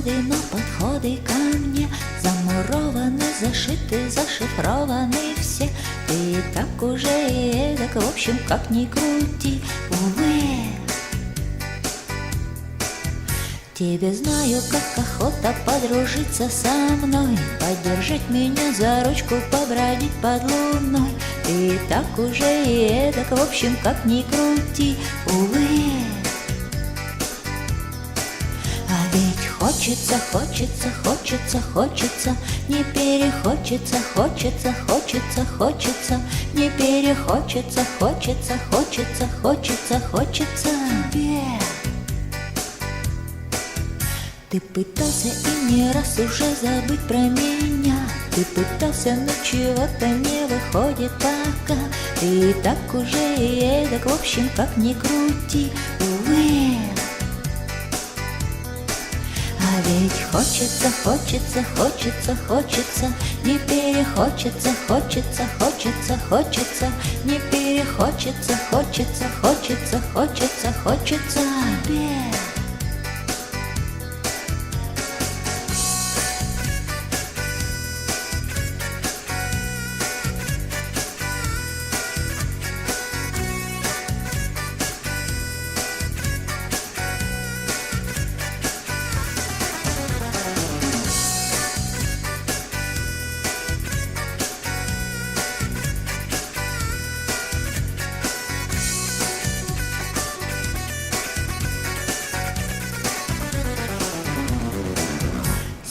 годы, но подходы ко мне замурованы, зашиты, зашифрованы все. Ты и так уже и эдак, в общем, как ни крути, увы. Тебе знаю, как охота подружиться со мной, поддержать меня за ручку, побродить под луной. Ты и так уже и эдак, в общем, как ни крути, увы. А ведь хочется, хочется, хочется, хочется, не перехочется, хочется, хочется, хочется, не перехочется, хочется, хочется, хочется, хочется тебе. Ты пытался и не раз уже забыть про меня. Ты пытался, но чего-то не выходит пока. Ты и так уже и эдак, в общем, как ни крути, увы. А ведь хочется, хочется, хочется, хочется, не перехочется, хочется, хочется, хочется, не перехочется, хочется, хочется, хочется, хочется тебе.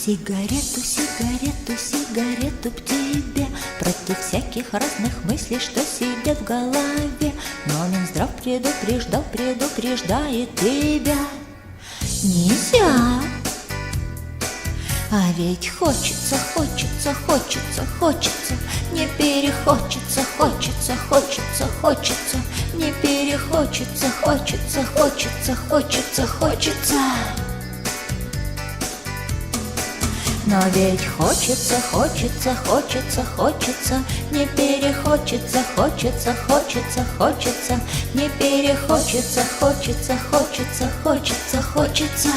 Сигарету, сигарету, сигарету б тебе, против всяких разных мыслей, что сидят в голове. Но Минздрав предупреждал, предупреждает тебя: нельзя. А ведь хочется, хочется, хочется, хочется, не перехочется, хочется, хочется, хочется, не перехочется, хочется, хочется, хочется, хочется. Но ведь хочется, хочется, хочется, хочется, не перехочется, хочется, хочется, хочется, не перехочется, хочется, хочется, хочется, хочется.